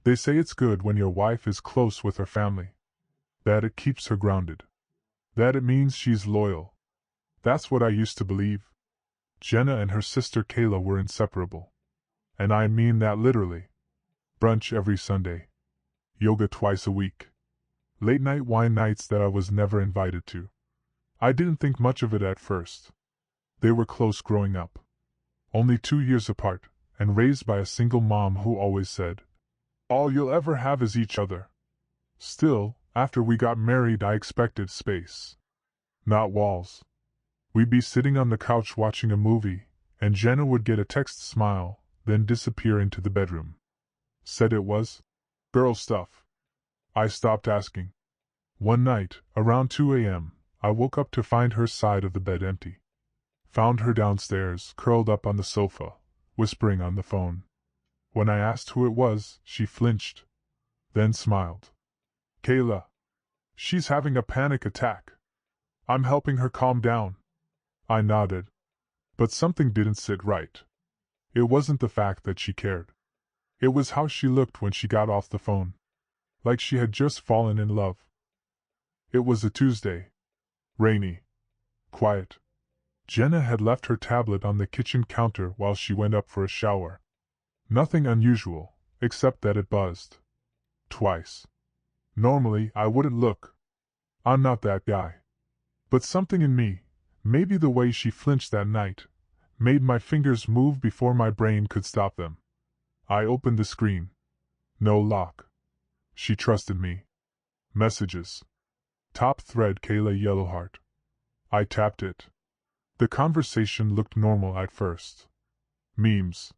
They say it's good when your wife is close with her family. That it keeps her grounded. That it means she's loyal. That's what I used to believe. Jenna and her sister Kayla were inseparable. And I mean that literally. Brunch every Sunday. Yoga twice a week. Late night wine nights that I was never invited to. I didn't think much of it at first. They were close growing up. Only 2 years apart, and raised by a single mom who always said, "All you'll ever have is each other." Still, after we got married I expected space. Not walls. We'd be sitting on the couch watching a movie, and Jenna would get a text smile, then disappear into the bedroom. Said it was girl stuff. I stopped asking. One night, around 2 a.m., I woke up to find her side of the bed empty. Found her downstairs, curled up on the sofa, whispering on the phone. When I asked who it was, she flinched, then smiled. "Kayla. She's having a panic attack. I'm helping her calm down." I nodded. But something didn't sit right. It wasn't the fact that she cared. It was how she looked when she got off the phone. Like she had just fallen in love. It was a Tuesday. Rainy. Quiet. Jenna had left her tablet on the kitchen counter while she went up for a shower. Nothing unusual, except that it buzzed. Twice. Normally, I wouldn't look. I'm not that guy. But something in me, maybe the way she flinched that night, made my fingers move before my brain could stop them. I opened the screen. No lock. She trusted me. Messages. Top thread Kayla Yellowheart. I tapped it. The conversation looked normal at first. Memes.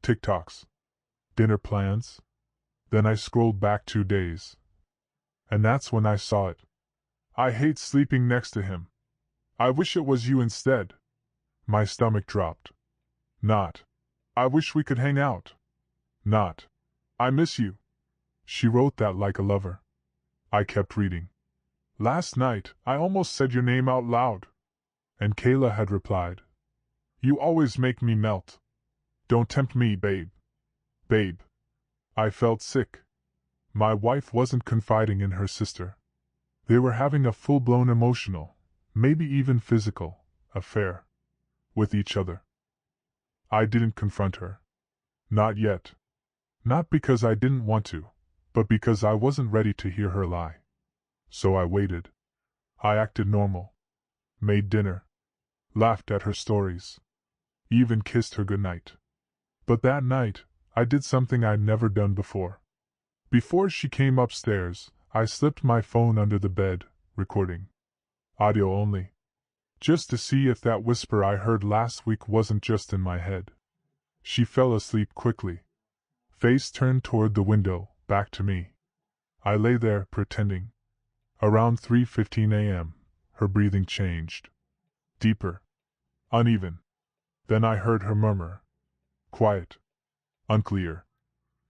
TikToks. Dinner plans. Then I scrolled back 2 days. And that's when I saw it. "I hate sleeping next to him. I wish it was you instead." My stomach dropped. Not, "I wish we could hang out." Not, "I miss you." She wrote that like a lover. I kept reading. "Last night, I almost said your name out loud." And Kayla had replied, "You always make me melt. Don't tempt me, babe." Babe. I felt sick. My wife wasn't confiding in her sister. They were having a full-blown emotional, maybe even physical, affair. With each other. I didn't confront her. Not yet. Not because I didn't want to, but because I wasn't ready to hear her lie. So I waited. I acted normal. Made dinner. Laughed at her stories. Even kissed her goodnight. But that night, I did something I'd never done before. Before she came upstairs, I slipped my phone under the bed, recording. Audio only. Just to see if that whisper I heard last week wasn't just in my head. She fell asleep quickly. Face turned toward the window, back to me. I lay there, pretending. Around 3:15 a.m., her breathing changed. Deeper. Uneven. Then I heard her murmur. Quiet. Unclear.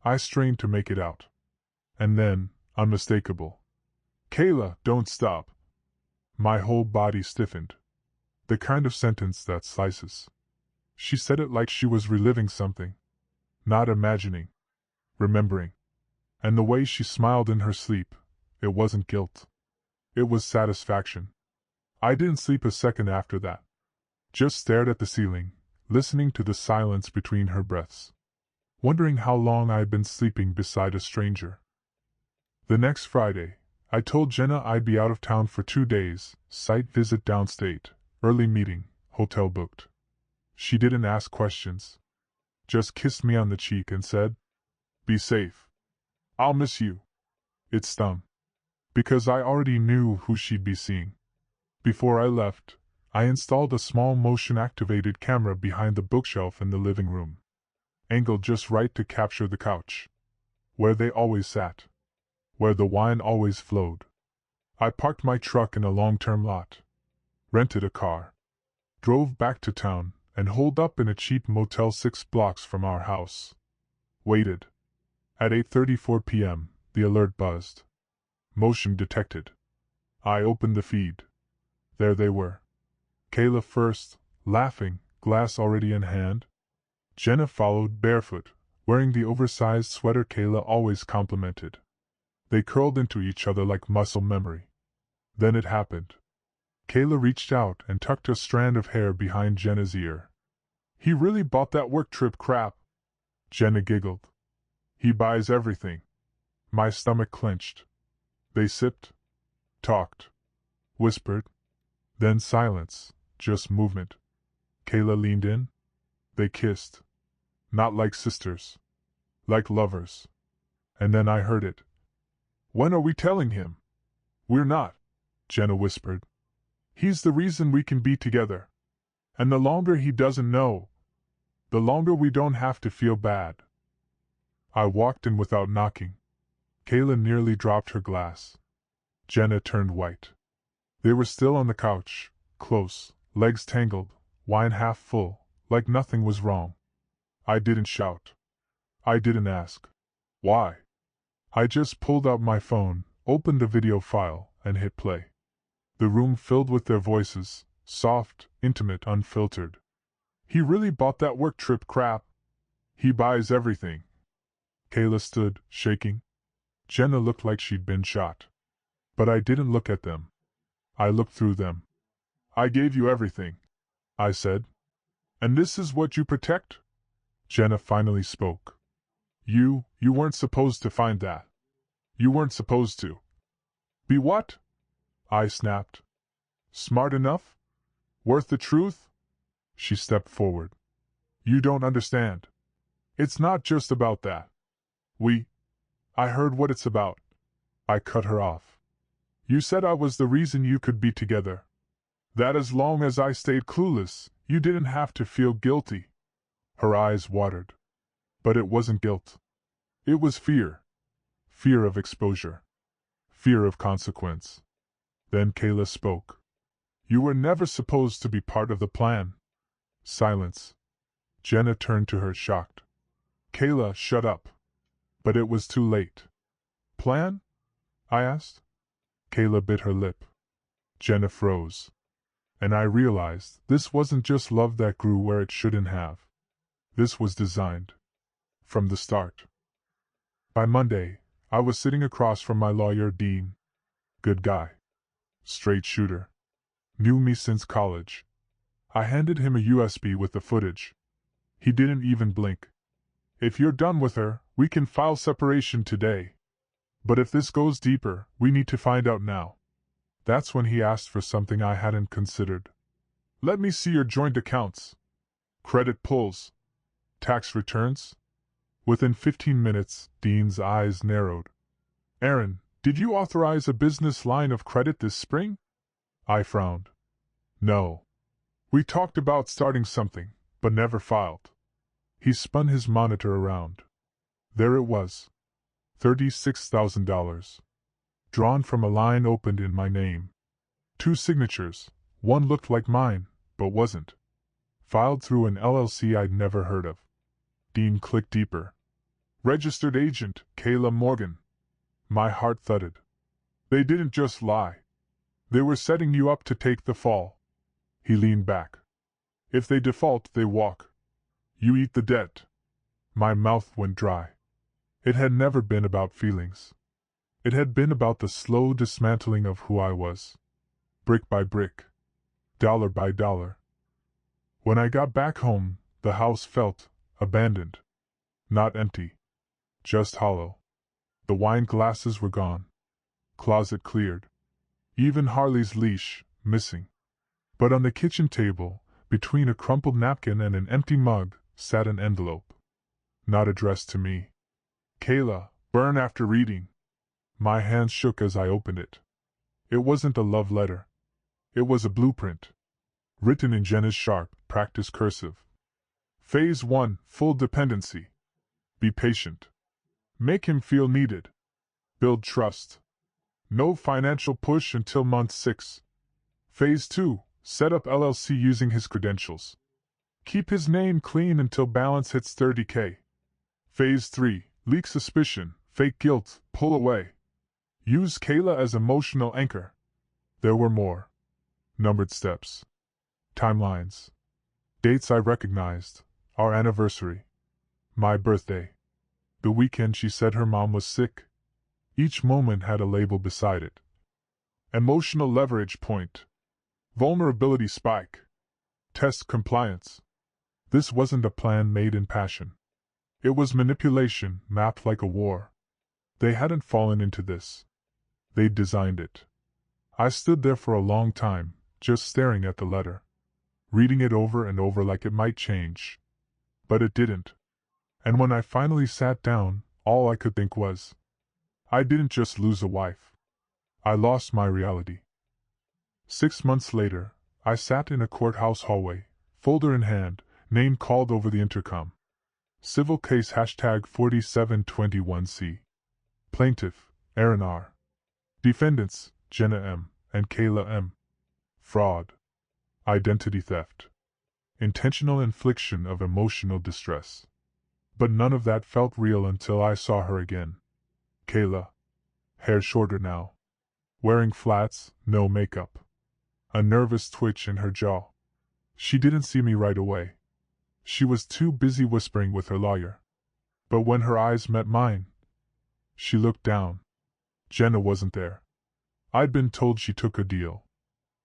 I strained to make it out. And then, unmistakable. "Kayla, don't stop." My whole body stiffened. The kind of sentence that slices. She said it like she was reliving something. Not imagining. Remembering. And the way she smiled in her sleep, it wasn't guilt. It was satisfaction. I didn't sleep a second after that. Just stared at the ceiling, listening to the silence between her breaths. Wondering how long I'd been sleeping beside a stranger. The next Friday, I told Jenna I'd be out of town for 2 days, site visit downstate, early meeting, hotel booked. She didn't ask questions. Just kissed me on the cheek and said, "Be safe. I'll miss you." It stung. Because I already knew who she'd be seeing. Before I left, I installed a small motion-activated camera behind the bookshelf in the living room. Angled just right to capture the couch. Where they always sat. Where the wine always flowed. I parked my truck in a long-term lot. Rented a car. Drove back to town, and holed up in a cheap motel 6 blocks from our house. Waited. At 8:34 p.m., the alert buzzed. Motion detected. I opened the feed. There they were. Kayla first, laughing, glass already in hand. Jenna followed, barefoot, wearing the oversized sweater Kayla always complimented. They curled into each other like muscle memory. Then it happened. Kayla reached out and tucked a strand of hair behind Jenna's ear. "He really bought that work trip crap." Jenna giggled. "He buys everything." My stomach clenched. They sipped, talked, whispered, then silence, just movement. Kayla leaned in. They kissed. Not like sisters. Like lovers. And then I heard it. "When are we telling him?" "We're not," Jenna whispered. "He's the reason we can be together. And the longer he doesn't know, the longer we don't have to feel bad." I walked in without knocking. Kayla nearly dropped her glass. Jenna turned white. They were still on the couch, close, legs tangled, wine half full, like nothing was wrong. I didn't shout. I didn't ask. Why? I just pulled out my phone, opened a video file, and hit play. The room filled with their voices, soft, intimate, unfiltered. "He really bought that work trip crap. He buys everything." Kayla stood, shaking. Jenna looked like she'd been shot. But I didn't look at them. I looked through them. "I gave you everything," I said. "And this is what you protect?" Jenna finally spoke. You weren't supposed to find that. You weren't supposed to." "Be what?" I snapped. "Smart enough? Worth the truth?" She stepped forward. "You don't understand. It's not just about that. I heard what it's about." I cut her off. "You said I was the reason you could be together. That as long as I stayed clueless, you didn't have to feel guilty." Her eyes watered. But it wasn't guilt. It was fear. Fear of exposure. Fear of consequence. Then Kayla spoke. "You were never supposed to be part of the plan." Silence. Jenna turned to her, shocked. "Kayla, shut up." But it was too late. "Plan?" I asked. Kayla bit her lip. Jenna froze. And I realized this wasn't just love that grew where it shouldn't have. This was designed. From the start. By Monday, I was sitting across from my lawyer, Dean. Good guy. Straight shooter. Knew me since college. I handed him a USB with the footage. He didn't even blink. "If you're done with her, we can file separation today. But if this goes deeper, we need to find out now." That's when he asked for something I hadn't considered. "Let me see your joint accounts. Credit pulls. Tax returns?" Within 15 minutes, Dean's eyes narrowed. "Aaron, did you authorize a business line of credit this spring?" I frowned. "No. We talked about starting something, but never filed." He spun his monitor around. There it was. $36,000. Drawn from a line opened in my name. 2 signatures. One looked like mine, but wasn't. Filed through an LLC I'd never heard of. Dean clicked deeper. "Registered agent, Kayla Morgan." My heart thudded. They didn't just lie. They were setting you up to take the fall. He leaned back. "If they default, they walk. You eat the debt." My mouth went dry. It had never been about feelings. It had been about the slow dismantling of who I was. Brick by brick. Dollar by dollar. When I got back home, the house felt abandoned. Not empty. Just hollow. The wine glasses were gone. Closet cleared. Even Harley's leash, missing. But on the kitchen table, between a crumpled napkin and an empty mug, sat an envelope. Not addressed to me. "Kayla, burn after reading." My hands shook as I opened it. It wasn't a love letter. It was a blueprint. Written in Jenna's sharp, practiced cursive. Phase 1, full dependency. Be patient. Make him feel needed. Build trust. No financial push until month 6. Phase 2, set up LLC using his credentials. Keep his name clean until balance hits $30K. Phase 3, leak suspicion, fake guilt, pull away. Use Kayla as emotional anchor. There were more. Numbered steps. Timelines. Dates I recognized. Our anniversary. My birthday. The weekend she said her mom was sick. Each moment had a label beside it. Emotional leverage point. Vulnerability spike. Test compliance. This wasn't a plan made in passion. It was manipulation, mapped like a war. They hadn't fallen into this. They'd designed it. I stood there for a long time, just staring at the letter, reading it over and over like it might change. But it didn't. And when I finally sat down, all I could think was, I didn't just lose a wife. I lost my reality. 6 months later, I sat in a courthouse hallway, folder in hand, name called over the intercom. Civil case #4721C. Plaintiff, Aaron R. Defendants, Jenna M. and Kayla M. Fraud. Identity theft. Intentional infliction of emotional distress. But none of that felt real until I saw her again. Kayla. Hair shorter now. Wearing flats, no makeup. A nervous twitch in her jaw. She didn't see me right away. She was too busy whispering with her lawyer. But when her eyes met mine, she looked down. Jenna wasn't there. I'd been told she took a deal.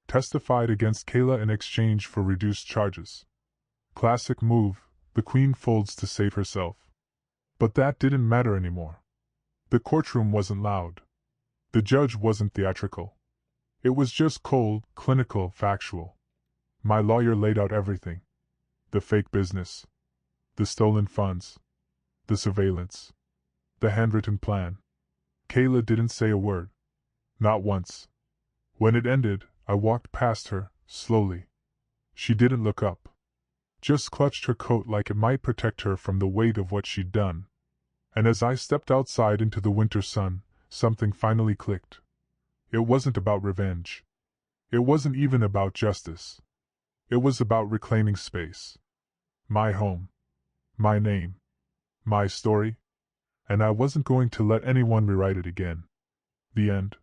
Testified against Kayla in exchange for reduced charges. Classic move, the queen folds to save herself. But that didn't matter anymore. The courtroom wasn't loud. The judge wasn't theatrical. It was just cold, clinical, factual. My lawyer laid out everything. The fake business. The stolen funds. The surveillance. The handwritten plan. Kayla didn't say a word. Not once. When it ended, I walked past her, slowly. She didn't look up. Just clutched her coat like it might protect her from the weight of what she'd done. And as I stepped outside into the winter sun, something finally clicked. It wasn't about revenge. It wasn't even about justice. It was about reclaiming space. My home. My name. My story. And I wasn't going to let anyone rewrite it again. The end.